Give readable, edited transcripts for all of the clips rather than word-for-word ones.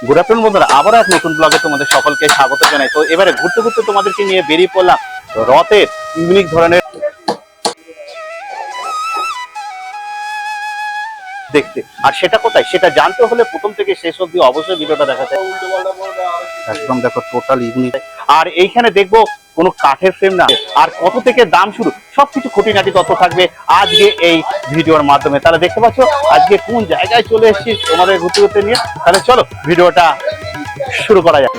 Good afternoon বন্ধুরা, আবার এক নতুন ব্লগে তোমাদের সকলকে স্বাগত জানাই। তো এবারে ঘুরতে ঘুরতে তোমাদেরকে নিয়ে বেরিয়ে পড়লাম রথের ইউনিক ধরনের দেখতে। আর সেটা কোথায় সেটা জানতে হলে প্রথম থেকে শেষ অবধি অবশ্যই ভিডিওটা দেখাতে। একদম দেখো টোটাল ইউনিক। আর এইখানে দেখবো কোনো কাঠের ফ্রেম না, আর কত থেকে দাম শুরু, সবকিছু খুঁটিনাটি তথ্য থাকবে আজকে এই ভিডিওর মাধ্যমে। তাহলে দেখতে পাচ্ছ আজকে কোন জায়গায় চলে এসেছি তোমাদের ঘুরতে ঘুরতে নিয়ে। তাহলে চলো ভিডিওটা শুরু করা যাক।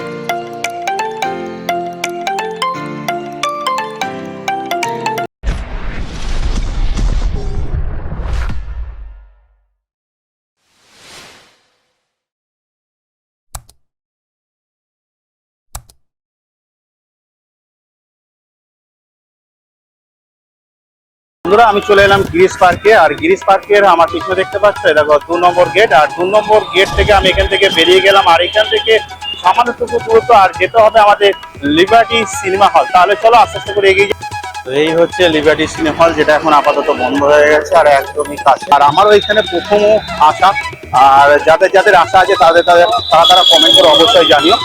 বন্ধুরা, আমি চলে এলাম গিরিশ পার্কে। আর গিরিশ পার্কের আমার পিছনে দেখতে পাচ্ছ দেখো 2 নম্বর গেট। আর 2 নম্বর গেট থেকে আমি এখান থেকে বেরিয়ে গেলাম। আর এখান থেকে সামান্যটুকু দূরত্ব, আর যেতে হবে আমাদের লিবার্টি সিনেমা হল। তাহলে চলো আস্তে আস্তে করে এগিয়ে যাই। তো এই হচ্ছে লিবার্টি সিনেমা হল, যেটা এখন আপাতত বন্ধ হয়ে গেছে আর একদমই কাছে। আর আমারও এখানে প্রথম আসা, আর যাদের যাদের আশা আছে তারা কমেন্ট করে অবশ্যই জানিও।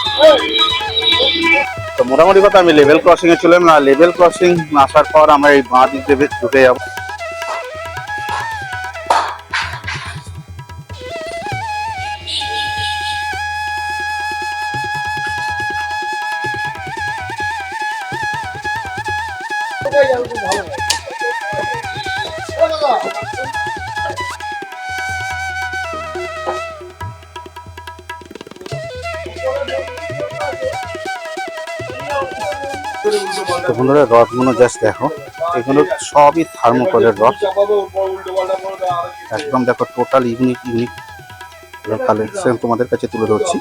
তো মোটামুটি কথা আমি লেভেল ক্রসিং এ চলে এলাম। লেভেল ক্রসিং আসার পর আমরা এই বাঁ দিক দিয়ে ঢুকে যাবো। তো বন্ধুরা, রথগুলো জাস্ট দেখো, এগুলো সবই থার্মোকলের রথ। একদম দেখো টোটাল ইউনিক কালেকশন তোমাদের কাছে তুলে ধরছি।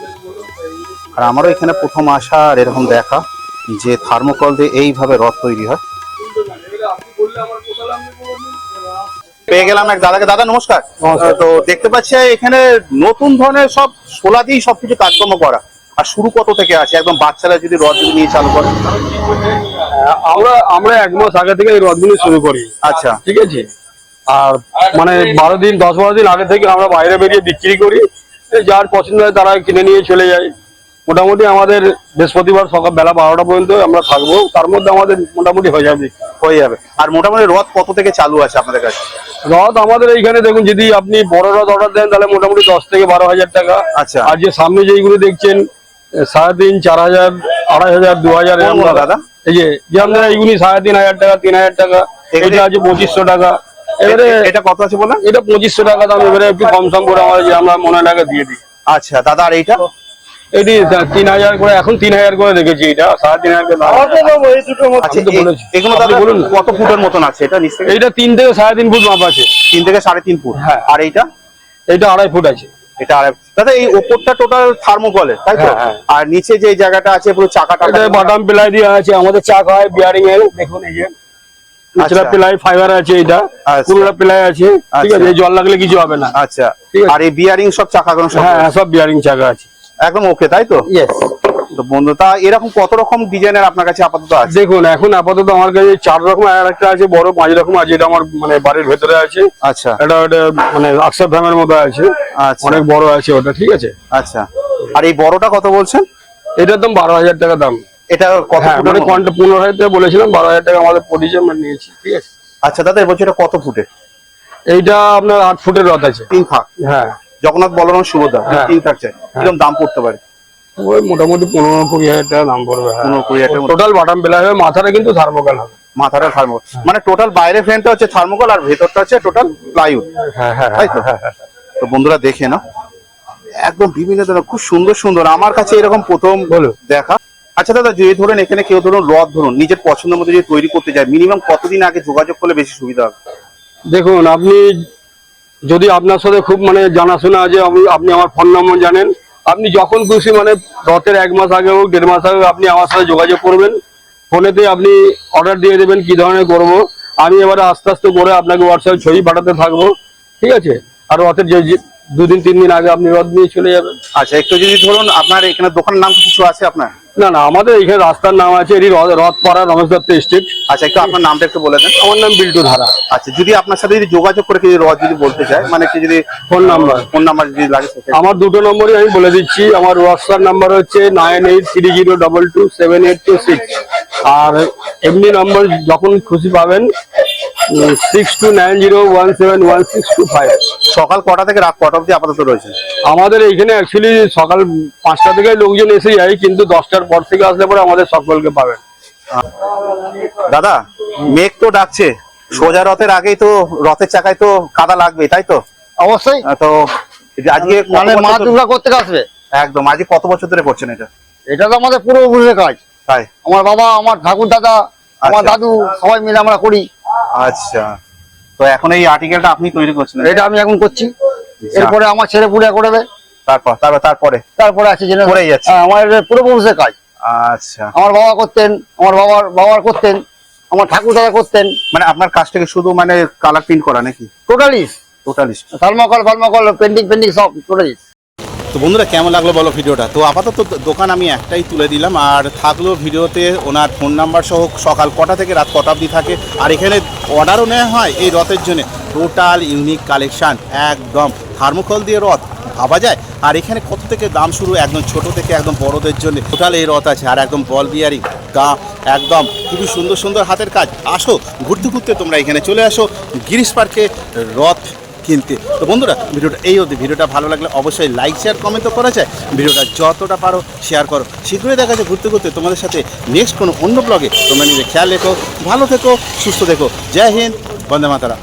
আর আমারও এখানে প্রথম আসা আর এরকম দেখা যে থার্মোকল দিয়ে এইভাবে রথ তৈরি হয়। পেয়ে গেলাম এক দাদাকে। দাদা নমস্কার। তো দেখতে পাচ্ছি এখানে নতুন ধরনের সব সোলা দিয়েই সবকিছু কাজকর্ম করা। আর শুরু কত থেকে আছে? একদম বাচ্চারা যদি রথ নিয়ে চালু করে। আমরা 1 মাস আগে থেকে এই রথগুলি শুরু করি। আচ্ছা, ঠিক আছে। আর মানে 12 দিন 10-12 দিন আগে থেকে আমরা বাইরে বেরিয়ে বিক্রি করি। যার পছন্দ হয় তারা কিনে নিয়ে চলে যায়। মোটামুটি আমাদের বৃহস্পতিবার সকাল বেলা 12টা পর্যন্ত আমরা থাকবো, তার মধ্যে আমাদের মোটামুটি হয়ে যাবে। আর মোটামুটি রথ কত থেকে চালু আছে আপনাদের কাছে? রথ আমাদের এইখানে দেখুন, যদি আপনি বড় রথ অর্ডার দেন তাহলে মোটামুটি 10 থেকে 12,000 টাকা। আচ্ছা। আর যে সামনে যেইগুলো দেখছেন 3,500, 4,000, 2,500, 2,000 দাদা, এই যে আপনারা এইগুলি 3,500 টাকা, 3,000 টাকা। এটা আছে 2,500 টাকা। এবারে এটা কত আছে বললাম? এটা 2,500 টাকা দাম। এবারে একটু কম সম করে আমরা মনে লাগে দিয়ে দিই। আচ্ছা দাদা, আর এইটা? এটি 3,000 করে, এখন 3,000 করে রেখেছি। এটা 3,500 দাম। এগুলো দাদা বলুন কত ফুটের মতন আছে? এটা নিশ্চয়ই এইটা 3 থেকে 3.5 ফুট মাপ আছে। 3 থেকে 3.5 ফুট। হ্যাঁ। আর এইটা? এইটা 2.5 ফুট আছে। এটা দাদা এই ওপরটা টোটাল থার্মোকলের, তাই তো? হ্যাঁ। আর নিচে যে জায়গাটা আছে পুরো চাকাটা? এটা বাটাম প্লাই দিয়ে আছে। আমাদের চাকা হয় বিয়ারিং এর, দেখুন এই যে নিচের প্লাই ফাইবার আছে। এটা পুরোটা প্লাই আছে। ঠিক আছে, জল লাগলে কিছু হবে না। আচ্ছা। আর এই বিয়ারিং সব চাকাগুলো? হ্যাঁ, সব বিয়ারিং চাকা আছে। একদম ওকে, তাই তো? ইয়েস। তো বন্ধু, তা এরকম কত রকম ডিজাইনের আপনার কাছে আপাতত আছে? দেখুন, এখন আপাতত আমার কাছে 4 রকম, আর একটা আছে বড় 5 রকম আছে। এটা আমার মানে বাড়ির ভেতরে আছে। আচ্ছা। এটা মানে আকসার ফ্যামের মতো আছে। আচ্ছা, অনেক বড় আছে ওটা। ঠিক আছে। আচ্ছা। আর এই বড়টা কত বলছেন? এটার দাম 12,000 টাকা দাম। এটা কত ফুটের? 15,000 টাকা বলেছিলাম, 12,000 টাকা আমাদের পড়েছে, আমরা নিয়েছি। ঠিক আছে। আচ্ছা দাদা, বলছি এটা কত ফুটের? এইটা আপনার 8 ফুটের রথ আছে। 3 থাক। হ্যাঁ। জগন্নাথ বলরাম সুভদ্রা 3 থাকছে। কিরকম দাম পড়তে পারে? ওই মোটামুটি 15-20,000 টাকা দাম পড়বে। 15-20,000 টোটাল বাটাম বেলা হবে, মাথাটা কিন্তু থার্মোকল হবে। মাথাটা থার্মোকল, মানে টোটাল বাইরে ফ্রেমটা হচ্ছে থার্মোকল আর ভেতরটা হচ্ছে টোটাল প্লাইউড। হ্যাঁ হ্যাঁ, তাই তো? তো বন্ধুরা দেখে না, একদম বিভিন্ন ধরনের খুব সুন্দর সুন্দর, আমার কাছে এরকম প্রথম দেখা। আচ্ছা দাদা, যদি ধরুন এখানে কেউ ধরুন রথ ধরুন নিজের পছন্দের মতো যদি তৈরি করতে যায়, মিনিমাম কতদিন আগে যোগাযোগ করলে বেশি সুবিধা হবে? দেখুন, আপনি যদি আপনার সাথে খুব মানে জানাশোনা আছে, আপনি আমার ফোন নম্বর জানেন, আপনি যখন খুশি মানে রথের 1 মাস আগে হোক 1.5 মাস আগে আপনি আমার সাথে যোগাযোগ করবেন। ফোনেতে আপনি অর্ডার দিয়ে দেবেন কি ধরনের করবো। আমি এবারে আস্তে আস্তে করে আপনাকে হোয়াটসঅ্যাপে ছবি পাঠাতে থাকবো। ঠিক আছে। আর রথের যে 2 দিন 3 দিন আগে আপনি রথ নিয়ে চলে যাবেন। আচ্ছা, একটু যদি ধরুন আপনার এখানে দোকানের নাম কিছু আছে আপনার? না না, আমাদের এখানে রাস্তার নাম আছে এটি রথপাড়া রমেশ দত্ত স্ট্রিট। আচ্ছা, একটু আপনার নামটা একটু বলে দেন। আমার নাম বিল্টু ধারা। আচ্ছা, যদি আপনার সাথে যদি যোগাযোগ করে কেউ রথ যদি বলতে চায়, মানে কি যদি ফোন নাম্বার যদি লাগে সেটা- আমার দুটো নম্বরই আমি বলে দিচ্ছি। আমার হোয়াটসঅ্যাপ নাম্বার হচ্ছে 9830227826, আর এমনি নম্বর যখন খুশি পাবেন 6290171625। সকাল কটা থেকে রাত কটা অবধি আপাতত রয়েছে? আমাদের এইখানে অ্যাকচুয়ালি সকাল 5টা থেকে লোকজন এসে যায়, কিন্তু 10টার পর থেকে আসলে পরে আমাদের সকলকে পাবেন। দাদা, মেঘ তো ডাকছে, সোজা রথের আগেই তো রথের চাকায় তো কাদা লাগবে, তাই তো? অবশ্যই, তো আজকে কত মানে মা বছর ধরে- দুর্গা করতে আসবে। একদম, আজকে কত বছর ধরে করছেন এটা? এটা তো আমাদের পূর্বপুরুষের কাজ। তাই? আমার বাবা, আমার ঠাকুর দাদা, আমার আচ্ছা। দাদু সবাই মিলে আমরা করি। আচ্ছা, তো এখন এই আর্টিকেলটা আপনি তৈরি করছেন? এটা আমি এখন করছি, এরপরে আমার ছেলে পুড়িয়া করবে, তারপরে আছে জেনে করেই যাচ্ছে। আমার এটা পূর্বপুরুষের কাজ। আচ্ছা, আমার বাবা করতেন, আমার বাবার করতেন, আমার ঠাকুর দাদা করতেন। মানে আপনার কাজটাকে শুধু মানে কালার প্রিন্ট করা নাকি? Totally totally. থার্মোকল পেন্টিং সব টোটালি। তো বন্ধুরা, কেমন লাগলো বলো ভিডিওটা? তো আপাতত দোকান আমি একটাই তুলে দিলাম, আর থাকলো ভিডিওতে ওনার ফোন নাম্বার সহ সকাল কটা থেকে রাত কটা অবধি থাকে, আর এখানে অর্ডারও নেওয়া হয় এই রথের জন্য। টোটাল ইউনিক কালেকশান, একদম থার্মোকল দিয়ে রথ ভাবা যায়। আর এখানে কত থেকে দাম শুরু, একদম ছোট থেকে একদম বড়দের জন্য টোটাল এই রথ আছে। আর একদম বল বিয়ারিং দাম, একদম খুবই সুন্দর সুন্দর হাতের কাজ। আসো ঘুরতে ঘুরতে তোমরা এখানে চলে আসো গিরিশ পার্কে রথ কিনতে। তো বন্ধুরা, ভিডিওটা এই অবধি। ভিডিওটা ভালো লাগলে অবশ্যই লাইক শেয়ার কমেন্ট তো করা যায়, ভিডিওটা যতটা পারো শেয়ার করো। শীঘ্রই দেখা যায় ঘুরতে ঘুরতে তোমাদের সাথে নেক্সট কোনো অন্য ব্লগে। তোমরা নিজে খেয়াল রেখো, ভালো থেকো, সুস্থ থেকো। জয় হিন্দ, বন্দে মাতারা।